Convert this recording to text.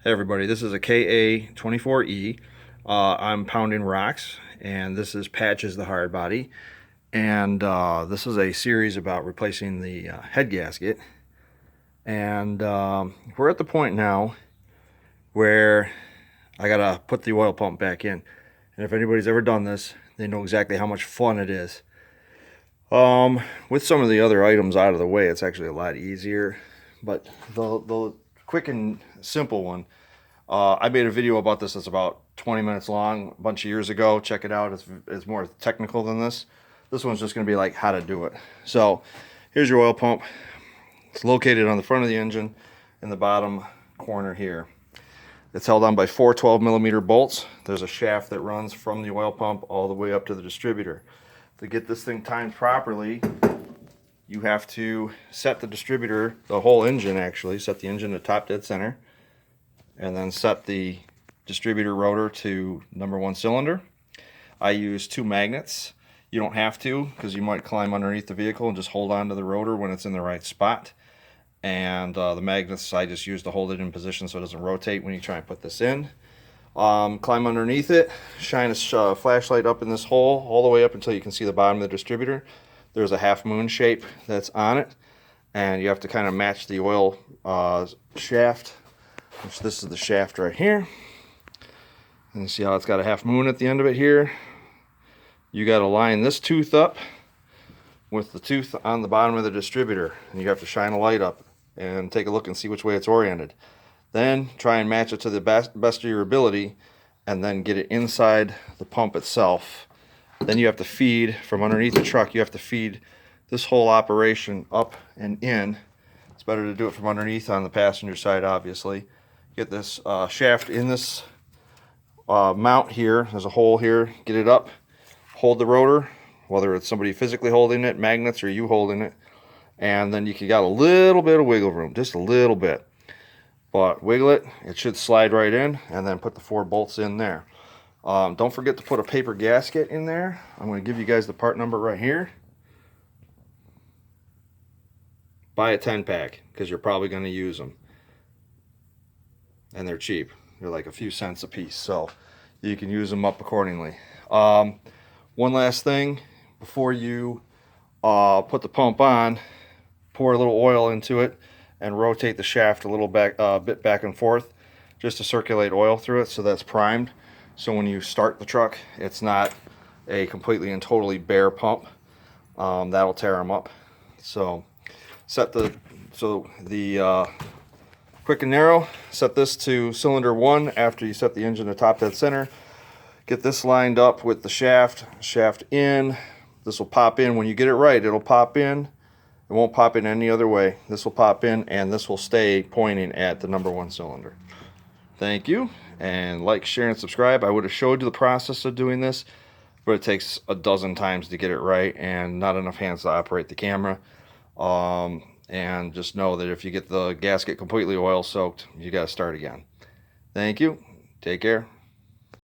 Hey everybody, this is a KA24E. I'm pounding rocks, and this is Patches the Hardbody. And this is a series about replacing the head gasket. And we're at the point now where I gotta put the oil pump back in. And if anybody's ever done this, they know exactly how much fun it is. With some of the other items out of the way, it's actually a lot easier. But the quick and simple one, I made a video about this that's about 20 minutes long a bunch of years ago. Check it out. It's more technical than this. This one's just going to be like how to do it. So here's your oil pump. It's located on the front of the engine in the bottom corner here. It's held on by four 12mm bolts. There's a shaft that runs from the oil pump all the way up to the distributor. To get this thing timed properly, you have to set the distributor, the whole engine actually, set the engine to top dead center, and then set the distributor rotor to #1 cylinder. I use 2 magnets. You don't have to, because you might climb underneath the vehicle and just hold on to the rotor when it's in the right spot. And the magnets I just use to hold it in position so it doesn't rotate when you try and put this in. Climb underneath it, shine a flashlight up in this hole all the way up until you can see the bottom of the distributor. There's a half moon shape that's on it, and you have to kind of match the oil shaft, which this is the shaft right here. And you see how it's got a half moon at the end of it here. You got to line this tooth up with the tooth on the bottom of the distributor, and you have to shine a light up and take a look and see which way it's oriented. Then try and match it to the best of your ability, and then get it inside the pump itself. Then you have to feed from underneath the truck. You have to feed this whole operation up and in. It's better to do it from underneath on the passenger side, obviously. Get this shaft in this mount here. There's a hole here. Get it up. Hold the rotor, whether it's somebody physically holding it, magnets, or you holding it. And then you got a little bit of wiggle room, just a little bit. But wiggle it, it should slide right in, and then put the 4 bolts in there. Don't forget to put a paper gasket in there. I'm going to give you guys the part number right here. Buy a 10-pack, because you're probably going to use them. And they're cheap. They're like a few cents a piece, so you can use them up accordingly. One last thing, before you put the pump on, pour a little oil into it and rotate the shaft a little bit back and forth, just to circulate oil through it so that's primed. So when you start the truck, it's not a completely and totally bare pump. That'll tear them up. So set the quick and narrow, set this to cylinder 1 after you set the engine to top dead center. Get this lined up with the shaft in. This will pop in. When you get it right, it'll pop in. It won't pop in any other way. This will pop in, and this will stay pointing at the #1 cylinder. Thank you, and like, share, and subscribe. I would have showed you the process of doing this, but it takes a dozen times to get it right, and not enough hands to operate the camera. And just know that if you get the gasket completely oil soaked, you got to start again. Thank you. Take care.